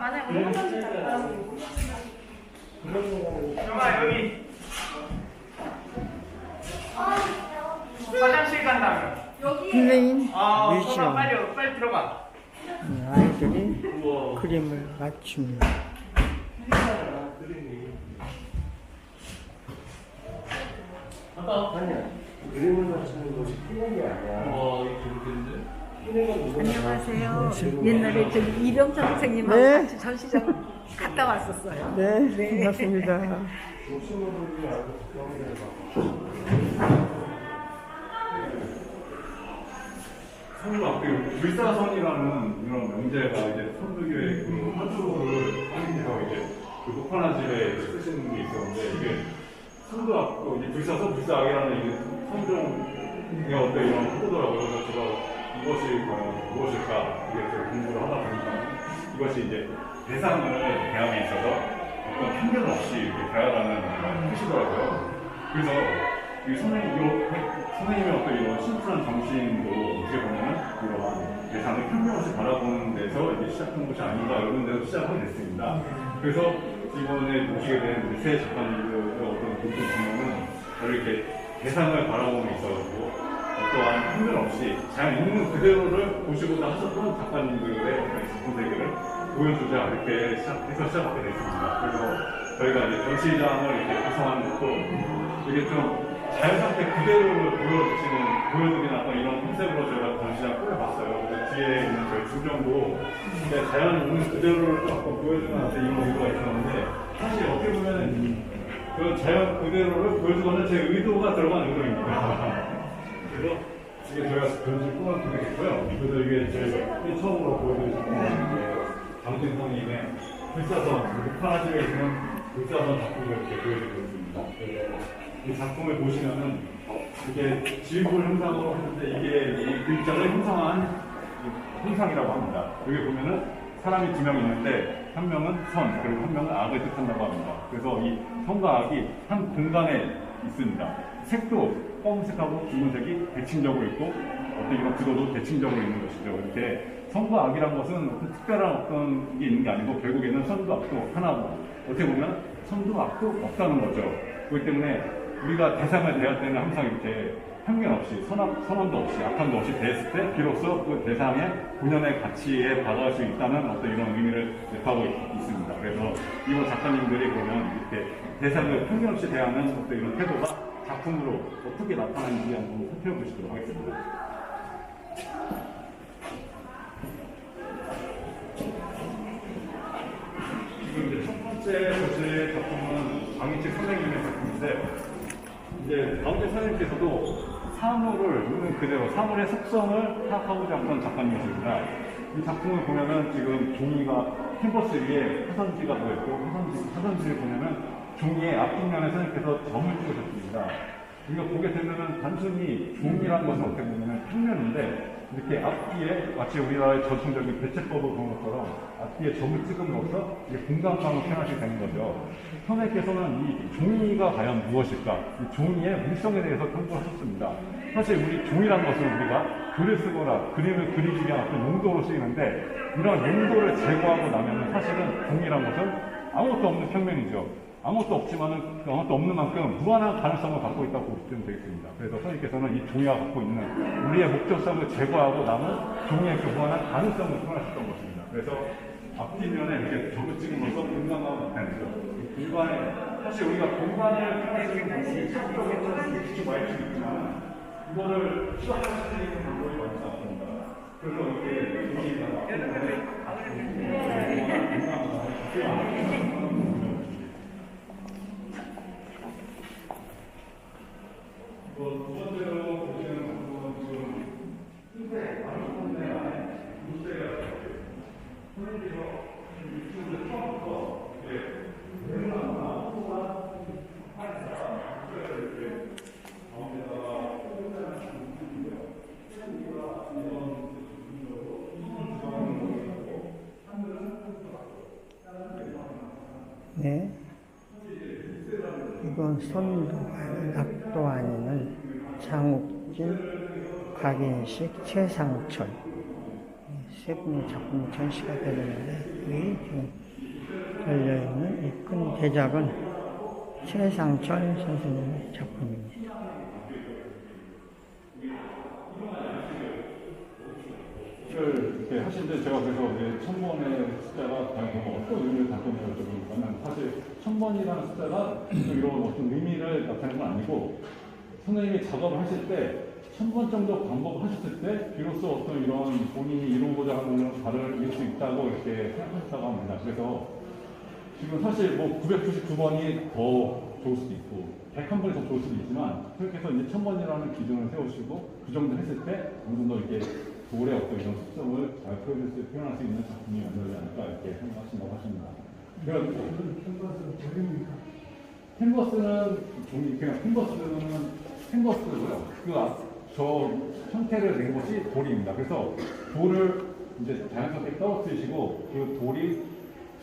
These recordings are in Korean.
만약 우리 한번씩 갈까요? 형아 여기 화장실 간다며. 선생님, 형아 빨리 들어가. 아이들이 그림을 맞춥니다. 아니야. 그림을 맞추는 것이 필요한 게 아니야. 안녕하세요. 옛날에 저기 이병찬 선생님하고 네. 같이 전시장 갔다 왔었어요. 네, 반갑습니다. 불사선이라는 이런 명제가 이제 선두교의 그 화두를 하면서 이제 그 녹화나집에 쓰시는 게 있었는데 이게 선두악도 이제 불사선 불사악이라는 이게 선종의 어떤 이런 화두더라고요. 그래서 제가 이것이 과연 무엇일까 이게 제가 공부를 하다 보니까 이것이 이제 대상을 대함에 있어서 어떤 편견 없이 이렇게 대하라는 뜻이더라고요. 그래서 이 선생님의 어떤 이런 심플한 정신도 어떻게 보면은 이러한 대상을 편견 없이 바라보는 데서 이제 시작한 것이 아닌가 이런 데서 시작하게 됐습니다. 그래서 이번에 모시게 된 세 작가님들의 어떤 공통 분명은 이렇게 대상을 바라보는 있어가지고 어떠한 편견 없이 자연 있는 그대로를 보시고자 하셨던 작가님들의 어떤 작품 세계를 보여주자 이렇게 해서 시작하게 됐습니다. 그래서 저희가 이제 전시장을 이렇게 구성하는 것도 이게 좀 자연 상태 그대로를 보여드리는 어떤 이런 컨셉으로 저희가 전시장을 꾸며봤어요. 그래서 뒤에 있는 저희 중정도 자연 있는 그대로를 조금 보여주는 어떤 이런 의도가 있었는데 사실 어떻게 보면 그 자연 그대로를 보여주거나 제 의도가 들어간 의도입니다. 그래서 이게 저희가 전시 꾸며드리고 있고요. 그래서 이게 저희가 처음으로 보여드리는 강진 선생님의 불사선, 육파나집에 있는 불사선 작품을 이렇게 보여드리고 있습니다. 그래서 이 작품을 보시면은 이게 지휘불 형상으로 했는데 이게 이 글자를 형상한 형상이라고 합니다. 여기 보면은 사람이 두 명 있는데 한 명은 선 그리고 한 명은 악을 뜻한다고 합니다. 그래서 이 선과 악이 한 공간에 있습니다. 색도 검은색하고 붉은색이 대칭적으로 있고 어떤 이런 구도도 대칭적으로 있는 것이죠. 이렇게 선과 악이란 것은 어떤 특별한 어떤 게 있는 게 아니고 결국에는 선도 악도 하나고 어떻게 보면 선도 악도 없다는 거죠. 그렇기 때문에 우리가 대상을 대할 때는 항상 이렇게 편견 없이 선함도 없이 악함도 없이 대했을 때 비로소 그 대상의 본연의 가치에 다가갈 수 있다는 어떤 이런 의미를 내포하고 있습니다. 그래서 이번 작가님들이 보면 이렇게 대상을 편견 없이 대하는 어떤 이런 태도가 작품으로 어떻게 나타나는지 한번 살펴보시도록 하겠습니다. 지금 이제 첫 번째 보실 작품은 강희책 선생님의 작품인데 이제 강희책 선생님께서도 사물을 있는 그대로 사물의 속성을 파악하고자 했던 작가님이십니다. 이 작품을 보면은 지금 종이가 캔버스 위에 화선지가 보였고 화선지를 보면은 종이의 앞뒷면에 선생님께서 점을 찍으셨습니다. 우리가 보게 되면은 단순히 종이라는 것은 어떻게 보면은 평면인데 이렇게 앞뒤에 마치 우리나라의 전통적인 대체법을 보는 것처럼 앞뒤에 점을 찍음으로써 이게 공간감을 표현하시게 되는 거죠. 선생님께서는 이 종이가 과연 무엇일까? 이 종이의 물성에 대해서 탐구하셨습니다. 사실 우리 종이라는 것은 우리가 글을 쓰거나 그림을 그리기 위한 어떤 용도로 쓰이는데 이런 용도를 제거하고 나면 사실은 종이라는 것은 아무것도 없는 평면이죠. 아무것도 없는 만큼 무한한 가능성을 갖고 있다고 보시면 되겠습니다. 그래서 선생님께서는 이 종이가 갖고 있는 우리의 목적성을 제거하고 남은 종이의 그 무한한 가능성을 표현하셨던 것입니다. 그래서 앞뒷면에 이렇게 점을 찍음으로써 공간감을 나타내죠. 공간에, 사실 우리가 공간을 표현하는 방법이 창조적인 기초 많이 있지만 이거를 시각화할 수 있는 방법이 많지 않습니다. 그래서 이렇게 종이가 두 번째로 보시는 방법은 지금 흰색, 완전한데 안에 물때가 있어요. 선생님께서 유튜브를 처음부터 이렇게 내려가거나 또한 팔에다가 물때가 이렇게 가운데다가 네. 이건 선도 악도 아니는 장욱진, 박인식, 최상철 세 분의 작품이 전시가 되는데 여기 지금 열려있는 이 큰 대작은 최상철 선생님의 작품입니다. 이렇게 하시는데 제가 그래서 이제 1000번의 숫자가 과연 어떤 의미를 담고 있는지 여쭤보니까는 사실 1000번이라는 숫자가 이런 어떤 의미를 나타내는 건 아니고 선생님이 작업을 하실 때 1000번 정도 반복을 하셨을 때 비로소 어떤 이런 본인이 이루고자 하는 바를 이룰 수 있다고 이렇게 생각하셨다고 합니다. 그래서 지금 사실 뭐 999번이 더 좋을 수도 있고 101번이 더 좋을 수도 있지만 그렇게 해서 이제 1000번이라는 기준을 세우시고 그 정도 했을 때 어느 정도 이렇게 돌의 어떤 이런 특성을 잘 표현할 수 있는 작품이 만들어지지 않을까 이렇게 생각하신다고 하십니다. 캔버스는 종이 그냥 캔버스고요. 저 형태를 낸 것이 돌입니다. 그래서 돌을 이제 자연스럽게 떨어뜨리시고 그 돌이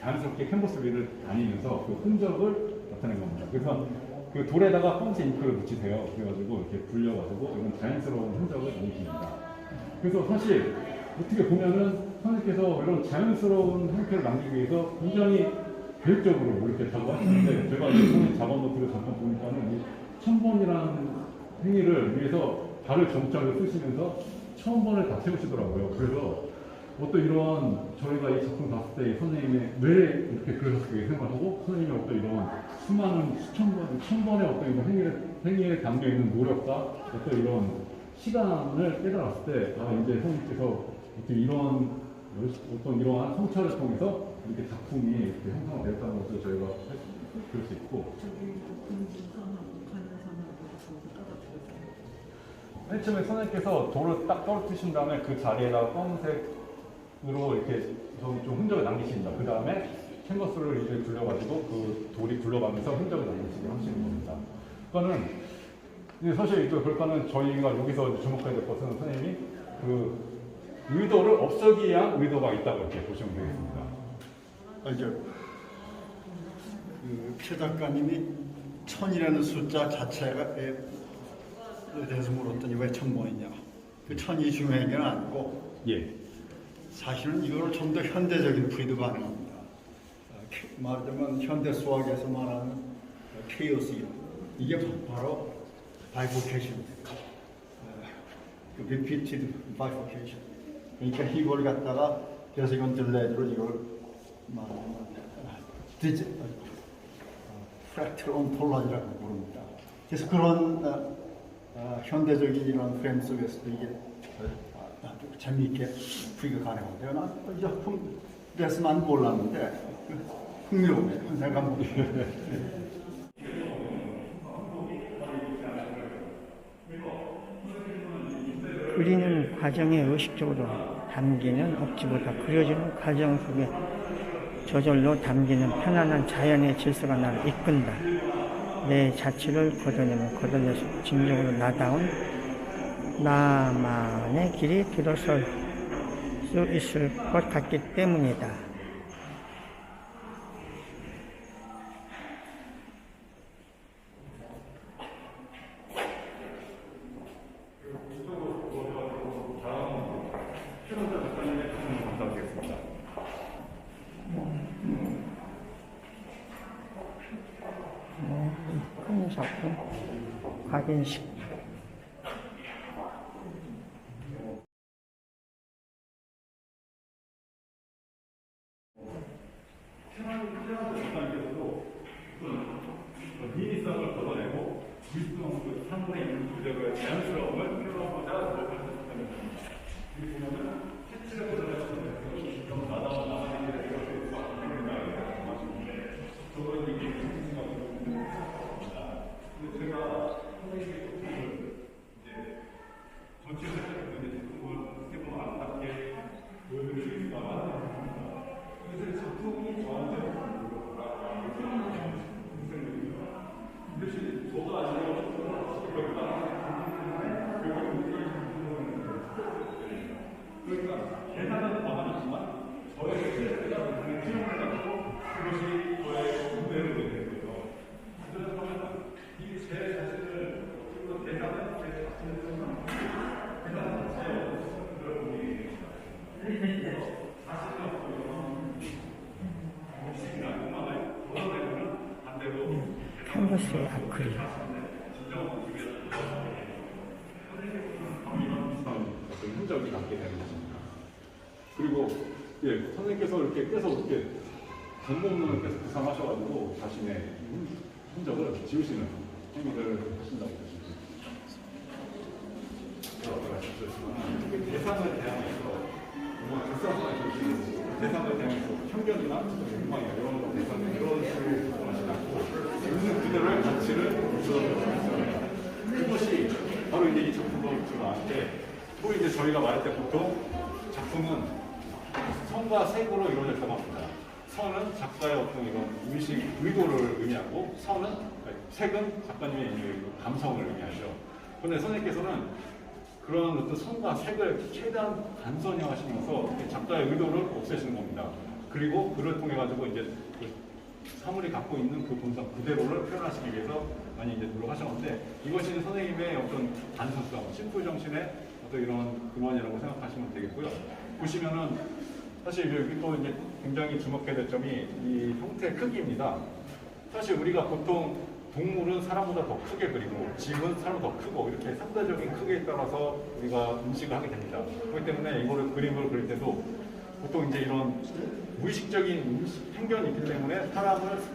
자연스럽게 캔버스 위를 다니면서 그 흔적을 나타낸 겁니다. 그래서 그 돌에다가 펀치 잉크를 묻히세요. 그래가지고 이렇게 불려가지고 이런 자연스러운 흔적을 남기십니다. 그래서 사실 어떻게 보면은 선생님께서 이런 자연스러운 형태를 남기기 위해서 굉장히 계획적으로 이렇게 작업하시는데 제가 이제 본인 작업 노트를 잠깐 보니까는 이 1000번이라는 행위를 위해서 발을 정적으로 쓰시면서 1000번을 다 채우시더라고요. 그래서 어떤 이런 저희가 이 작품 봤을 때 선생님의 왜 이렇게 그러셨을까 생각하고 선생님의 어떤 이런 수많은 수천 번, 1000번의 어떤 이런 행위에 담겨 있는 노력과 어떤 이런 시간을 깨달았을 때, 아, 이제 선생님께서 어떻게 어떤 이러한 성찰을 통해서 이렇게 작품이 이렇게 형성이 되었다는 것을 저희가 그럴 수 있고. 맨 처음에 선생님께서 돌을 딱 떨어뜨리신 다음에 그 자리에다가 검은색으로 이렇게 좀 흔적을 남기십니다. 그 다음에 캔버스를 이제 굴려가지고 그 돌이 굴러가면서 흔적을 남기시게 하시는 겁니다. 그러니까는 사실 그러니까는 저희가 여기서 주목해야 될 것은 선생님이 그 의도를 없애기 위한 의도가 있다고 이렇게 보시면 되겠습니다. 최 작가님이 1000이라는 숫자 자체에 대해서 물었더니 왜 1000번이냐. 그 1000이 중요한 게 아니고 예. 사실은 이거를 좀 더 현대적인 풀이도 가능합니다. 말하자면 현대 수학에서 말하는 케이오스 이게 바로 바이포케이션, repeated bifurcation. 그러니까 이걸 갖다가 그래서 이건 딜레이드로 이걸 말하면 프랙트럴 온톨라지라고 부릅니다. 그래서 그런 현대적인 이런 프레임 속에서도 이게 아주 재미있게 풀이가 가능한데요. 난이 작품에서만 몰랐는데 흥미로워요. 내가 뭐 그리는 과정에 의식적으로 담기는 억지보다 그려지는 과정 속에 저절로 담기는 편안한 자연의 질서가 나를 이끈다. 내 자취를 걷어내서 진정으로 나다운 나만의 길이 들어설 수 있을 것 같기 때문이다. 큰 작품 각인식. 미미성을 걷어내고 물성, 상물의 인구적인 자연스러움을 표현하고자 노력하셨다는 겁니다. 여기 보면은 캐치를 걷어내서 좀 나다운 나만의 길을 이럴 수 있을 것 같은 생각이 들었는데 저거는 이게 무슨 생각이 듭니다. 근데 제가 선생님의 작품을 이제 전체적으로 이제 작품을 세번 아름답게 보여드리겠습니다만 그래서 작품이 저한테 대신 저도 아직은 그러니까 계산한 새 아크릴. 어떤 흔적이 남게 되는 것입니다. 그리고 예, 선생님께서 이렇게 계속 이렇게 전문문을 계속 구상하셔가지고 자신의 흔적을 지우시는 행위를 하신다고 보시면 됩니다. 대상을 대항해서 대상을 대항해서 편견이나 욕망이나 이런 대상을 이런 식으로 구성하시지 않고 있는 그대로의 가치를 구성하셨습니다. 그것이 바로 이제 이 작품으로 나왔는데 또 이제 저희가 말할 때 보통 작품은 선과 색으로 이루어져 있다고 합니다. 선은 작가의 어떤 이런 의도를 의미하고 색은 작가님의 감성을 의미하죠. 그런데 선생님께서는 그런 어떤 선과 색을 최대한 단선화하시면서 작가의 의도를 없애시는 겁니다. 그리고 그를 통해 가지고 이제 그 사물이 갖고 있는 그 본성 그대로를 표현하시기 위해서 많이 이제 노력하셨는데 이것이 선생님의 어떤 단순성, 심플 정신의 어떤 이런 근원이라고 생각하시면 되겠고요. 보시면은 사실 여기 또 이제 굉장히 주목해야 될 점이 이 형태의 크기입니다. 사실 우리가 보통 동물은 사람보다 더 크게 그리고 집은 사람보다 더 크고 이렇게 상대적인 크기에 따라서 우리가 인식을 하게 됩니다. 그렇기 때문에 이거를 그림을 그릴 때도 보통 이제 이런 무의식적인 편견이 있기 때문에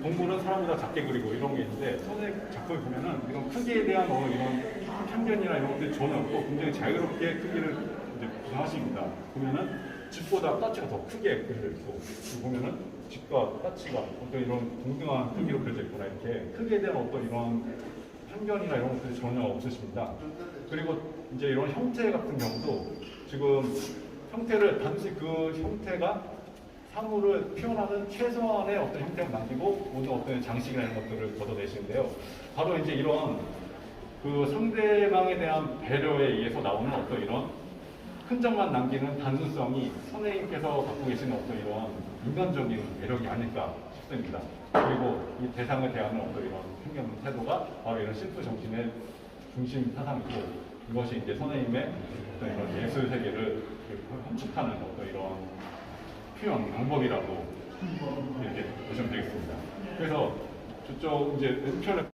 동물은 사람보다 작게 그리고 이런 게 있는데 선생님 작품을 보면은 이런 크기에 대한 이런 편견이나 이런 것들이 전혀 없고 굉장히 자유롭게 크기를 이제 구성하십니다. 보면은 집보다 따치가 더 크게 그려져 있고 보면은 집과 따치가 어떤 이런 동등한 크기로 그려져 있거나 이렇게 크기에 대한 어떤 이런 편견이나 이런 것들이 전혀 없으십니다. 그리고 이제 이런 형태 같은 경우도 지금 형태를 단지 그 형태가 사물을 표현하는 최소한의 어떤 형태를 남기고 모든 어떤 장식이나 이런 것들을 걷어내시는데요. 바로 이제 이런 그 상대방에 대한 배려에 의해서 나오는 어떤 이런 흔적만 남기는 단순성이 선생님께서 갖고 계시는 어떤 이런 인간적인 매력이 아닐까 싶습니다. 그리고 이 대상을 대하는 어떤 이런 편견 태도가 바로 이런 심플 정신의 중심 사상이고 이것이 이제 선생님의 어떤 이런 예술 세계를 함축하는 어떤 이런 표현 방법이라고 이렇게 보시면 되겠습니다. 그래서 저쪽 이제 왼편에